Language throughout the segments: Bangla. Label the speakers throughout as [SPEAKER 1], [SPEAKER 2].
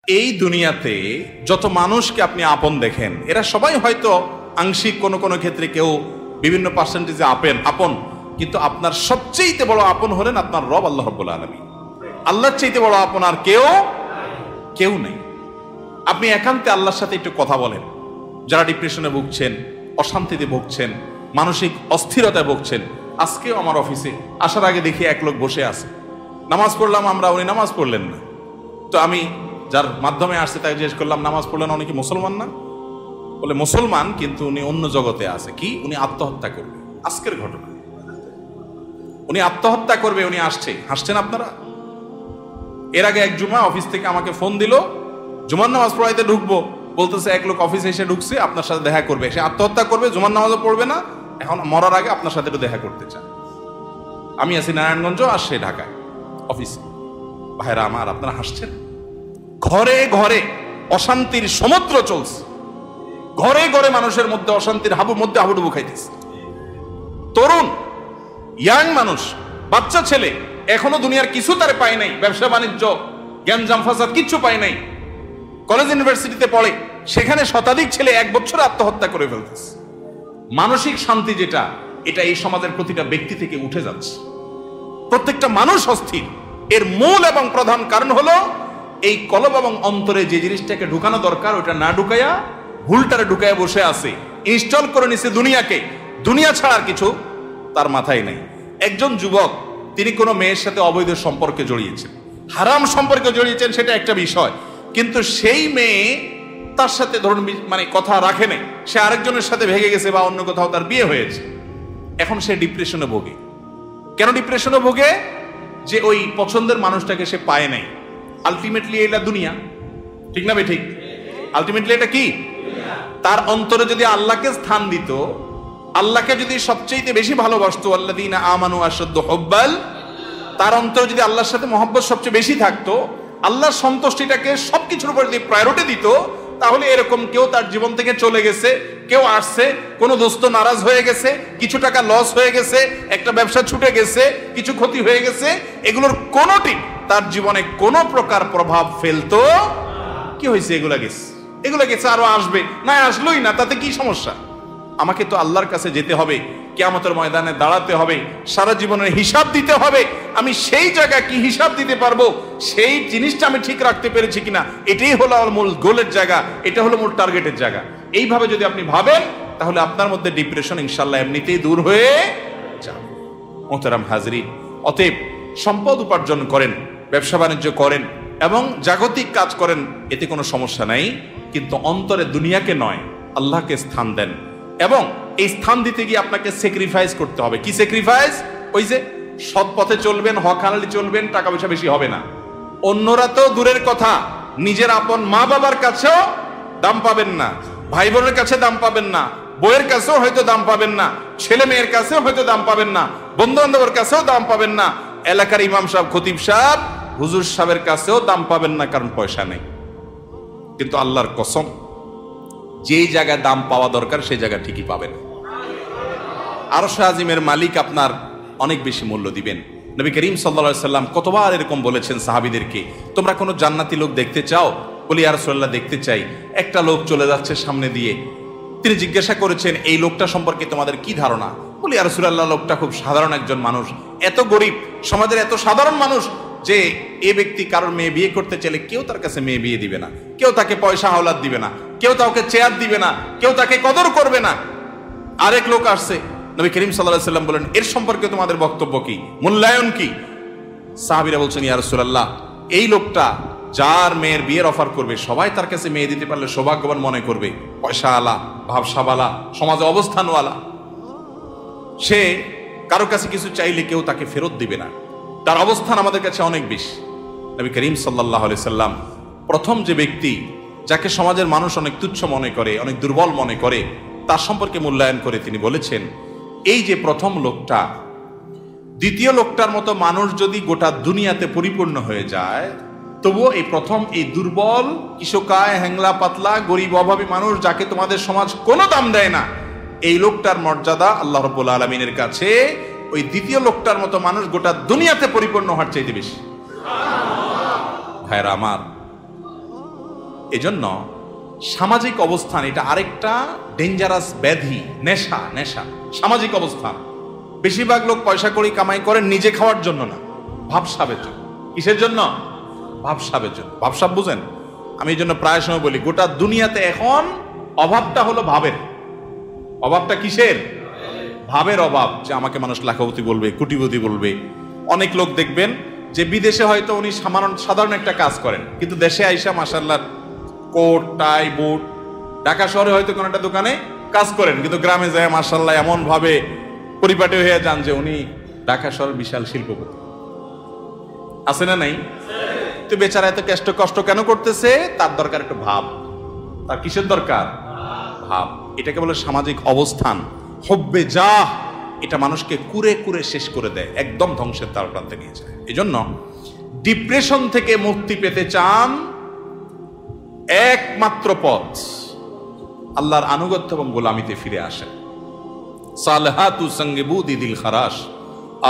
[SPEAKER 1] এই দুনিয়াতে যত মানুষকে আপনি আপন দেখেন, এরা সবাই হয়তো আংশিক কোনো কোনো ক্ষেত্রে কেউ বিভিন্ন পার্সেন্টেজে আপন, কিন্তু আপনার সবচেয়ে বড় আপন হলেন আপনার রব আল্লাহ রাব্বুল আলামিন। আল্লাহর চাইতে বড় আপন আর কেউ নেই। আপনি একান্তে আল্লাহর সাথে একটু কথা বলেন। যারা ডিপ্রেশনে ভুগছেন, অশান্তিতে ভুগছেন, মানসিক অস্থিরতায় ভুগছেন, আজকেও আমার অফিসে আসার আগে দেখি এক লোক বসে আছে, নামাজ পড়লাম আমরা, উনি নামাজ পড়লেন না। তো আমি যার মাধ্যমে আসছে তাকে জিজ্ঞেস করলাম, নামাজ পড়লেন, উনি কি মুসলমান না? বলে মুসলমান, কিন্তু উনি অন্য জগতে আছে। কি? উনি আত্মহত্যা করবে। আজকের ঘটনা, উনি আত্মহত্যা করবে, উনি আসছে। হাসছেন আপনারা? এর আগে এক জুমা অফিস থেকে আমাকে ফোন দিল, জুমার নামাজ পড়াইতে ঢুকবো, বলতেছে এক লোক অফিসে এসে ঢুকছে, আপনার সাথে দেখা করবে, সে আত্মহত্যা করবে, জুমার নামাজও পড়বে না, এখন মরার আগে আপনার সাথে একটু দেখা করতে চায়। আমি আছি নারায়ণগঞ্জ, আর সে ঢাকায় অফিসে। ভাইরা আমার, আপনারা হাসছেন? ঘরে ঘরে অশান্তির সমুদ্র চলছে, ঘরে ঘরে মানুষের মধ্যে অশান্তির হাবুডুবু খাইতেছে। তরুণ ইয়াং মানুষ, বাচ্চা ছেলে এখনো দুনিয়ার কিছু তারে পায় নাই, ব্যবসা বাণিজ্য জ্ঞানজাম ফাসাদ কিচ্ছু পায় নাই, কলেজ ইউনিভার্সিটিতে পড়ে, সেখানে শতাধিক ছেলে এক বছর আত্মহত্যা করে ফেলতেছে। মানসিক শান্তি যেটা, এটা এই সমাজের প্রতিটা ব্যক্তি থেকে উঠে যাচ্ছে। প্রত্যেকটা মানুষ অস্থির। এর মূল এবং প্রধান কারণ হলো এই কলব এবং অন্তরে যে জিনিসটাকে ঢুকানো দরকার ওটা না ঢুকাইয়া ভুলটারে ঢুকাইয়া বসে আছে, ইনস্টল করে নিছে দুনিয়াকে। দুনিয়া ছাড়ার কিছু তার মাথায় নেই। একজন যুবক, তিনি কোনো মেয়ের সাথে অবৈধ সম্পর্কে জড়িয়েছেন, হারাম সম্পর্কে জড়িয়েছেন, সেটা একটা বিষয়, কিন্তু সেই মেয়ে তার সাথে ধরুন মানে কথা রাখে নাই, সে আরেকজনের সাথে ভেগে গেছে বা অন্য কোথাও তার বিয়ে হয়েছে। এখন সে ডিপ্রেশনে ভোগে। কেন ডিপ্রেশনে ভোগে? যে ওই পছন্দের মানুষটাকে সে পায় নাই। আলটিমেটলি এটা দুনিয়া, ঠিক না ভাই? ঠিক। আলটিমেটলি এটা কি? তার অন্তরে যদি আল্লাহকে স্থান দিত, আল্লাহকে যদি সবচেয়ে বেশি ভালোবাসতো, আল্লাযীনা আমানু আশাদ্দু হুব্বাল, তার অন্তরে যদি আল্লাহর সাথে মহব্বত সবচেয়ে বেশি থাকতো, আল্লাহর সন্তুষ্টিটাকে সবকিছুর উপর যদি প্রায়োরিটি দিত, তাহলে এরকম কেউ তার জীবন থেকে চলে গেছে, কেউ আসছে, কোনো দোস্ত নারাজ হয়ে গেছে, কিছু টাকা লস হয়ে গেছে, একটা ব্যবসা ছুটে গেছে, কিছু ক্ষতি হয়ে গেছে, এগুলোর কোনোটি তার জীবনে কোনো প্রকার প্রভাব ফেলতো? কি হয়েছে? এগুলো গেছে, আরো আসবে, না আসলোই না, তাতে কি সমস্যা? আমাকে তো আল্লাহর কাছে যেতে হবে, কিয়ামতের ময়দানে দাঁড়াতে হবে, সারা জীবনের হিসাব দিতে হবে। আমি সেই জায়গায় কি হিসাব দিতে পারবো, সেই জিনিসটা আমি ঠিক রাখতে পেরেছি কিনা, এটাই হলো আমার মূল গোলের জায়গা, এটা হলো মূল টার্গেটের জায়গা। এইভাবে যদি আপনি ভাবেন, তাহলে আপনার মধ্যে ডিপ্রেশন ইনশাল্লাহ এমনিতেই দূর হয়ে যাবে। মোহতারাম হাজরিন, অতএব সম্পদ উপার্জন করেন, ব্যবসা বাণিজ্য করেন এবং জাগতিক কাজ করেন, এতে কোনো সমস্যা নাই, কিন্তু অন্তরে দুনিয়াকে নয়, আল্লাহকে স্থান দেন। এবং এই স্থান দিতে গিয়ে আপনাকে স্যাক্রিফাইস করতে হবে। কি স্যাক্রিফাইস? ওই যে সৎ পথে চলবেন, হক হালালি চলবেন, টাকা পয়সা বেশি হবে না। অন্যরা তো দূরের কথা, নিজের আপন মা বাবার কাছেও দাম পাবেন না, ভাই বোনের কাছে দাম পাবেন না, বইয়ের কাছেও হয়তো দাম পাবেন না, ছেলে মেয়ের কাছেও হয়তো দাম পাবেন না, বন্ধু বান্ধবের কাছেও দাম পাবেন না, এলাকার ইমাম সাহেব, খতিব সাহেব, হুজুর সাহেবের কাছেও দাম পাবেন না, কারণ পয়সা নেই। কিন্তু আল্লাহর কসম, যেই জায়গায় দাম পাওয়া দরকার সেই জায়গা ঠিকই পাবেন। আরশ আজিমের মালিক আপনার অনেক বেশি মূল্য দিবেন। নবী করিম সাল্লাল্লাহু আলাইহি সাল্লাম কতবার এরকম বলেছেন সাহাবীদেরকে, তোমরা কোনো জান্নাতি লোক দেখতে চাও? বলি ইয়া রাসূলুল্লাহ, দেখতে চাই। একটা লোক চলে যাচ্ছে সামনে দিয়ে, তিনি জিজ্ঞাসা করেছেন, এই লোকটা সম্পর্কে তোমাদের কি ধারণা? বলি ইয়া রাসূলুল্লাহ, লোকটা খুব সাধারণ একজন মানুষ, এত গরিব, সমাজের এত সাধারণ মানুষ যে এ ব্যক্তি কারোর মেয়ে বিয়ে করতে চাইলে কেউ তার কাছে মেয়ে বিয়ে দিবে না, কেউ তাকে পয়সা হাওলাত দিবে না, কেউ তাকে চেয়ার দিবে না, কেউ তাকে কদর করবে না। আরেক লোক আসছে, নবী করিম সাল্লাল্লাহু আলাইহি সাল্লাম বলেন, এর সম্পর্কে তোমাদের বক্তব্য কি, মূল্যায়ন কি? সাহাবীরা বলছেন, ইয়া রাসূলুল্লাহ, এই লোকটা যার মেয়ের বিয়ের অফার করবে, সবাই তার কাছে মেয়ে দিতে পারলে সৌভাগ্যবান মনে করবে, পয়সা আলা, ভাবসাবালা, সমাজে অবস্থানওয়ালা, সে কারো কাছে কিছু চাইলে কেউ তাকে ফেরত দিবে না, তার অবস্থান আমাদের কাছে অনেক বেশি। নবী করিম সাল্লাল্লাহু আলাইহি সাল্লাম প্রথম যে ব্যক্তি যাকে সমাজের মানুষ অনেক তুচ্ছ মনে করে, অনেক দুর্বল মনে করে, তার সম্পর্কে মূল্যায়ন করে তিনি বলেছেন, এই যে প্রথম লোকটা, দ্বিতীয় লোকটার মতো মানুষ যদি গোটা দুনিয়াতে পরিপূর্ণ হয়ে যায়, তবুও এই প্রথম, এই দুর্বল, কিশোকায়, হ্যাংলা পাতলা, গরিব, অভাবী মানুষ, যাকে তোমাদের সমাজ কোনো দাম দেয় না, এই লোকটার মর্যাদা আল্লাহ রাব্বুল আলামিনের কাছে ওই দ্বিতীয় লোকটার মতো মানুষ গোটা দুনিয়াতে পরিপূর্ণ হওয়ার চাইতে বেশি। ভাইরা আমার, এজন্য সামাজিক অবস্থান এটা আরেকটা ডেঞ্জারাস ব্যাধি, নেশা। সামাজিক অবস্থান, বেশিরভাগ লোক পয়সা করি কামাই করেন নিজে খাওয়ার জন্য না, ভাবসাবের জন্য। কিসের জন্য? ভাবসাবের জন্য। ভাবসাব বুঝেন? আমি এই জন্য প্রায় সময় বলি, গোটা দুনিয়াতে এখন অভাবটা হলো ভাবের। অভাবটা কিসের? ভাবের অভাব। যে আমাকে মানুষ লাখপতি বলবে, কোটিপতি বলবে। অনেক লোক দেখবেন যে বিদেশে হয়তো উনি সাধারণ একটা কাজ করেন, কিন্তু দেশে আইসা মাশাআল্লাহ কোট টাই বুট, ঢাকা শহরে হয়তো কোনো একটা দোকানে কাজ করেন, কিন্তু গ্রামে যায় মাশাআল্লাহ এমন ভাবে পরিপাটি হয়ে যান যে উনি ঢাকা শহরের বিশাল শিল্পপতি। আছে না নাই? তো বেচারা এত কষ্ট কেন করতেছে? তার দরকার একটু ভাব। তার কিসের দরকার? ভাব। এটাকে বলে সামাজিক অবস্থান। হব্বে যা, এটা মানুষকে কুরে কুরে শেষ করে দেয়, একদম ধ্বংসের দ্বার প্রান্তে নিয়ে যায়। এজন্য ডিপ্রেশন থেকে মুক্তি পেতে চান, একমাত্র পথ আল্লাহর আনুগত্য এবং গোলামিতে ফিরে আসেন। সালহাতু সঙ্গে বুদি দিল খারাস,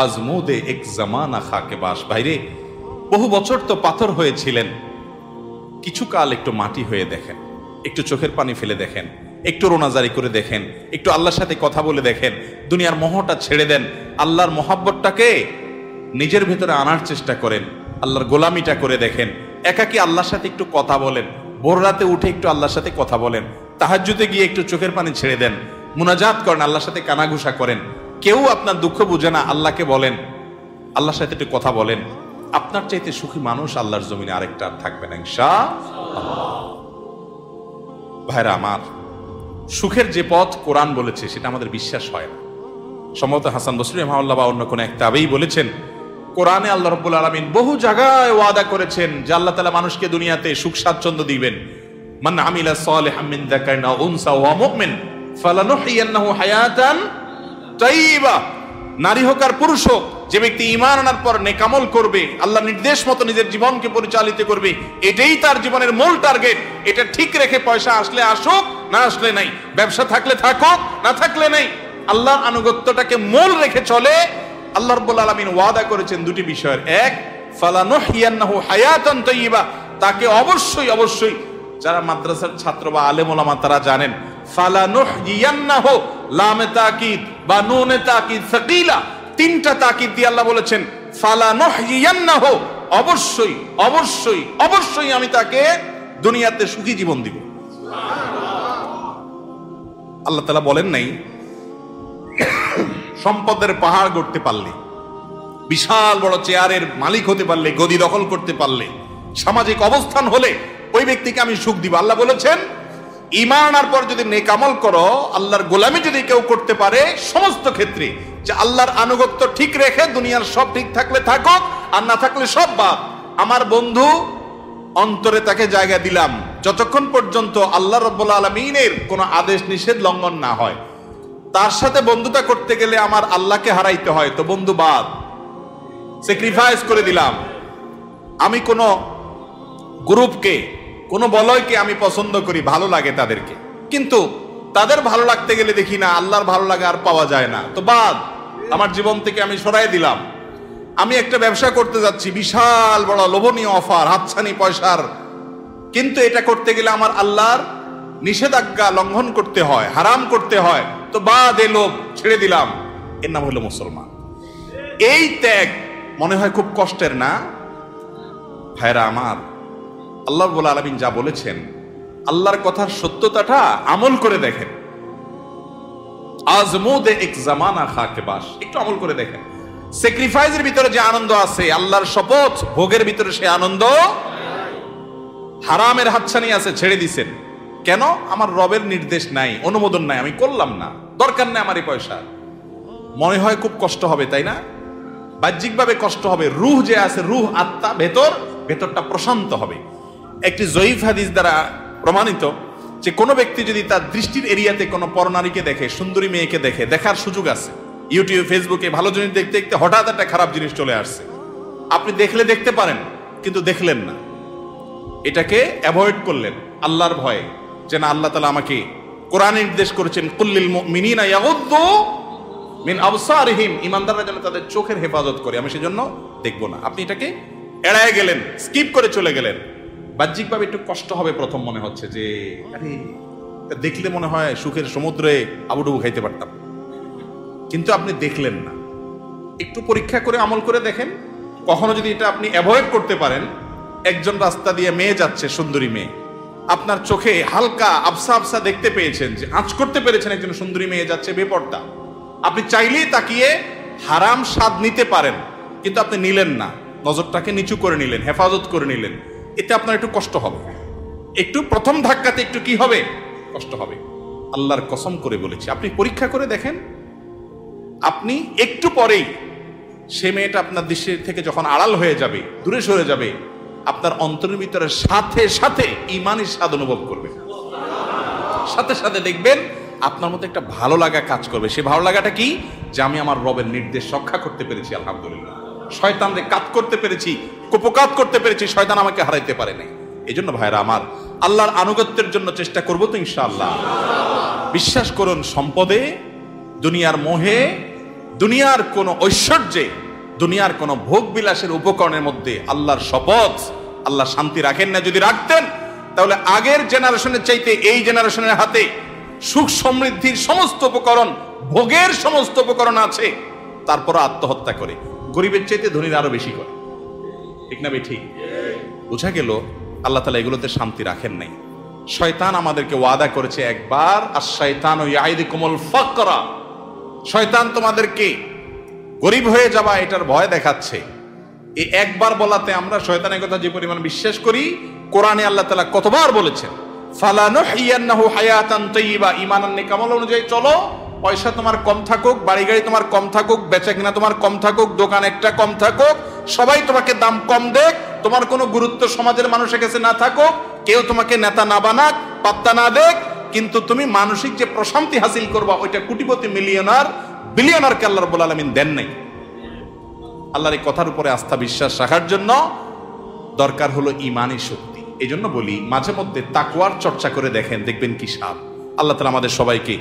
[SPEAKER 1] আজমুদে এক জামানা খাকে বাস। ভাইরে, বহু বছর তো পাথর হয়েছিলেন, কিছু কাল একটু মাটি হয়ে দেখেন, একটু চোখের পানি ফেলে দেখেন, একটু রোনাজারি করে দেখেন, একটু আল্লাহর সাথে কথা বলে দেখেন, দুনিয়ার মোহটা ছেড়ে দেন, আল্লাহর মোহাব্বতটাকে নিজের ভেতরে আনার চেষ্টা করেন, আল্লাহর গোলামিটা করে দেখেন। একাকী আল্লাহর সাথে একটু কথা বলেন, ভোর রাতে উঠে একটু আল্লাহর সাথে কথা বলেন, তাহাজ্জুদে গিয়ে একটু চোখের পানি ছেড়ে দেন, মুনাজাত করেন, আল্লাহর সাথে কানাঘুষা করেন। কেউ আপনার দুঃখ বুঝে না, আল্লাহকে বলেন, আল্লাহর সাথে একটু কথা বলেন। আপনার চাইতে সুখী মানুষ আল্লাহর জমিনে আরেকটা থাকবে না ইনশাআল্লাহ। ভাইরা আমার, সুখের যে পথ কোরআন বলেছে সেটা আমাদের বিশ্বাস হয় না। সম্ভবত হাসান বসরি রাহিমাহুল্লাহ বা অন্য কোন এক তাবেঈ বলেছেন, কোরআনে আল্লাহ রাব্বুল আলামিন বহু জায়গায় ওয়াদা করেছেন যে আল্লাহ তাআলা মানুষকে দুনিয়াতে সুখ স্বাচ্ছন্দ্য দিবেন। মান আমিলা সালিহাম মিন যাকারিন আও উনসা ওয়া মুমিন ফালানুহইয়ান্নাহু হায়াতান তাইয়্যিবা। নারী হোক আর পুরুষ হোক, যে ব্যক্তি ঈমান আনার পর নেক আমল করবে, আল্লাহর নির্দেশ মতো নিজের জীবনকে পরিচালিত করবে, এটাই তার জীবনের মূল টার্গেট। এটা ঠিক রেখে পয়সা আসলে আসুক, না আসলে নাই, ব্যবসা থাকলে থাকুক, না থাকলে নাই, আল্লাহর আনুগত্যটাকে মূল রেখে চলে। আল্লাহ রাব্বুল আলামিন ওয়াদা করেছেন দুটি বিষয়ের। এক, ফালানুহইয়ান্নাহু হায়াতান তাইয়্যিবা, তাকে অবশ্যই যারা মাদ্রাসার ছাত্র বা আলেম ওলামা তারা জানেন, ফালানুহইয়ান্নাহু লামে তাকিদ বা নুনে তাকিদ সাকিলা, তিনটা তাকিদ দিয়ে আল্লাহ বলেছেন ফালানুহইয়ান্নাহু, অবশ্যই আমি তাকে দুনিয়াতে সুখী জীবন দিব। আল্লাহ তাআলা বলেন নাই সম্পদের পাহাড় গড়তে পারলে, বিশাল বড় চেয়ারের মালিক হতে পারলে, গদি দখল করতে পারলে, সামাজিক অবস্থান হলে ওই ব্যক্তিকে আমি সুখ দিব। আল্লাহ বলেছেন ঈমান আনার পর যদি নেক আমল করো, আল্লাহর গোলামি যদি কেউ করতে পারে, সমস্ত ক্ষেত্রে যে আল্লাহর আনুগত্য ঠিক রেখে দুনিয়ার সব ঠিক থাকলে থাকুক, আর না থাকলে সব বাদ। আমার বন্ধু অন্তরে তাকে জায়গা দিলাম যতক্ষণ পর্যন্ত আল্লাহ রাব্বুল আলামিনের কোনো আদেশ নিষেধ লঙ্ঘন না হয়। তার সাথে বন্ধুতা করতে গেলে আমার আল্লাহকে হারাইতে হয়, তো বন্ধু বাদ, স্যাক্রিফাইস করে দিলাম। আমি কোন গ্রুপকে, কোন বলয়কে আমি পছন্দ করি, ভালো লাগে তাদেরকে, কিন্তু তাদের ভালো লাগতে গেলে দেখি না আল্লাহর ভালো লাগা আর পাওয়া যায় না, তো বাদ, আমার জীবন থেকে আমি সরাই দিলাম। আমি একটা ব্যবসা করতে যাচ্ছি, বিশাল বড় লোভনীয় অফার, হাতছানি পয়সার, কিন্তু এটা করতে গেলে আমার আল্লাহর নিষেধাজ্ঞা লঙ্ঘন করতে হয়, হারাম করতে হয়, তো বাদ, এ লোভ ছেড়ে দিলাম। এর নাম হলো মুসলমান। এই ত্যাগ মনে হয় খুব কষ্টের না? ভাইরা আমার, আল্লাহ রাব্বুল আলামিন যা বলেছেন, আল্লাহর কথার সত্যতাটা আমল করে দেখেন। আজমুদে এক জামানা খাকে বাস, একটু আমল করে দেখেন। স্যাক্রিফাইসের ভিতরে যে আনন্দ আছে, আল্লাহর শপথ ভোগের ভিতরে সে আনন্দ। হারামের হাতছানি আছে, ছেড়ে দিছেন কেন? আমার রবের নির্দেশ নাই, অনুমোদন নাই, আমি করলাম না, দরকার নাই আমার এই পয়সা। মনে হয় খুব কষ্ট হবে, তাই না? বাহ্যিকভাবে কষ্ট হবে, রূহ যে আছে, রূহ আত্মা ভেতরটা প্রশান্ত হবে। একটি জয়ীফ হাদিস দ্বারা প্রমাণিত যে কোনো ব্যক্তি যদি তার দৃষ্টির এরিয়াতে কোনো পরনারীকে দেখে, সুন্দরী মেয়েকে দেখে, দেখার সুযোগ আছে, ইউটিউব ফেসবুকে ভালো জিনিস দেখতে দেখতে হঠাৎ একটা খারাপ জিনিস চলে আসছে, আপনি দেখলে দেখতে পারেন, কিন্তু দেখলেন না, এটাকে অ্যাভয়েড করলেন আল্লাহর ভয়ে, যে না, আল্লাহ তাআলা আমাকে কোরআনে নির্দেশ করেছেন কুল্লিল মুমিনিনা ইয়াগুদ্দু মিন আবসারিহিম, ঈমানদাররা যেন তাদের চোখের হেফাজত করে, আমি সেজন্য দেখবো না। আপনি এটাকে এড়ায় গেলেন, স্কিপ করে চলে গেলেন। বাহ্যিকভাবে একটু কষ্ট হবে, প্রথম মনে হচ্ছে যে আরে দেখলে মনে হয় সুখের সমুদ্রে আবুডুবু খাইতে পারতাম, কিন্তু আপনি দেখলেন না। একটু পরীক্ষা করে আমল করে দেখেন, কখনো যদি এটা আপনি অ্যাভয়েড করতে পারেন। একজন রাস্তা দিয়ে মেয়ে যাচ্ছে, সুন্দরী মেয়ে, আপনার চোখে হালকা আবসা আবসা দেখতে পেয়েছেন, যে আঁচ করতে পেরেছেন একজন সুন্দরী মেয়ে যাচ্ছে বেপর্দা, আপনি চাইলেই তাকিয়ে হারাম স্বাদ নিতে পারেন, কিন্তু আপনি নিলেন না, নজরটাকে নিচু করে নিলেন, হেফাজত করে নিলেন। এতে আপনার একটু কষ্ট হবে, একটু প্রথম ধাক্কাতে একটু কি হবে, কষ্ট হবে। আল্লাহর কসম করে বলেছি, আপনি পরীক্ষা করে দেখেন, আপনি একটু পরেই সে মেয়েটা আপনার দৃষ্টি থেকে যখন আড়াল হয়ে যাবে, দূরে সরে যাবে, আপনার অন্তরের ভিতরে সাথে সাথে ঈমানের স্বাদ অনুভব করবে। সাথে সাথে দেখবেন আপনার মধ্যে একটা ভালো লাগা কাজ করবে। সে ভালো লাগাটা কি? যে আমি আমার রবের নির্দেশ রক্ষা করতে পেরেছি, আলহামদুলিল্লাহ। শয়তানকে কাজ করতে পেরেছি, কুপকাত করতে পেরেছি, শয়তান আমাকে হারাইতে পারে নাই। এই জন্য ভাইরা আমার, আল্লাহর আনুগত্যের জন্য চেষ্টা করবো তো ইনশাআল্লাহ। বিশ্বাস করুন, সম্পদে, দুনিয়ার মোহে, দুনিয়ার কোন ঐশ্বর্যে, দুনিয়ার কোন ভোগ বিলাসের উপকরণের মধ্যে আল্লাহর শপথ, আল্লাহ শান্তি রাখেন না। যদি রাখতেন তাহলে আগের জেনারেশনের চাইতে এই জেনারেশনের হাতে সুখ সমৃদ্ধির সমস্ত উপকরণ, ভোগের সমস্ত উপকরণ আছে, তারপর আত্মহত্যা করে গরিবের চাইতে ধনীর আরো বেশি করে। ঠিক না? ঠিক। বোঝা গেল আল্লাহ তাআলা এগুলোতে শান্তি রাখেন নাই। শয়তান আমাদেরকে ওয়াদা করেছে একবার, আশ-শাইতানু ইয়াইদুকুমুল ফাকরা, শয়তান তোমাদেরকে গরিব হয়ে যাবা এটার ভয় দেখাচ্ছে। এই একবার বলাতে আমরা শয়তানের কথা যে পরিমাণ বিশ্বাস করি, কোরআনে আল্লাহ তাআলা কতবার বলেছেন, ফালানুহিয়ান্নাহু হায়াতান তাইয়্যিবা, ঈমানান নেক আমল অনুযায়ী চলো। পয়সা তোমার কম থাকুক, বাড়ি গাড়ি তোমার কম থাকুক, বেচা কিনা তোমার কম থাকুক, দোকান একটা কম থাকুক, সবাই তোমাকে দাম কম দেখ, তোমার কোনো গুরুত্ব সমাজের মানুষের কাছে না থাকুক, কেউ তোমাকে নেতা না বানাক, পাত্তা না দেখ, কিন্তু তুমি মানসিক যে প্রশান্তি হাসিল করবা ওইটা কোটিপতি, মিলিয়নার, বিলিয়নারকে আল্লাহ রাব্বুল আলামিন দেন নাই। আল্লাহর এই কথার উপরে আস্থা বিশ্বাস রাখার জন্য দরকার হলো ঈমানী শক্তি। এই জন্য বলি, মাঝে মধ্যে তাকওয়ার চর্চা করে দেখেন, দেখবেন কি স্বাদ। আল্লাহ তাআলা আমাদের সবাইকে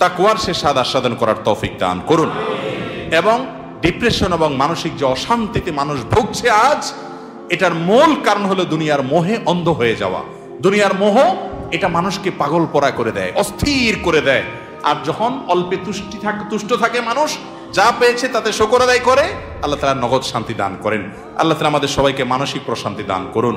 [SPEAKER 1] তাকওয়ার সে স্বাদ আস্বাদন করার তৌফিক দান করুন। এবং ডিপ্রেশন এবং মানসিক যে অশান্তিতে মানুষ ভুগছে আজ, এটার মূল কারণ হলো দুনিয়ার মোহে অন্ধ হয়ে যাওয়া। দুনিয়ার মোহ এটা মানুষকে পাগল পরা করে দেয়, অস্থির করে দেয়। আর যখন অল্পে তুষ্ট থাকে মানুষ, যা পেয়েছে তাতে শুকর আদায় করে, আল্লাহ তাআলা নগদ শান্তি দান করেন। আল্লাহ তাআলা আমাদের সবাইকে মানসিক প্রশান্তি দান করুন।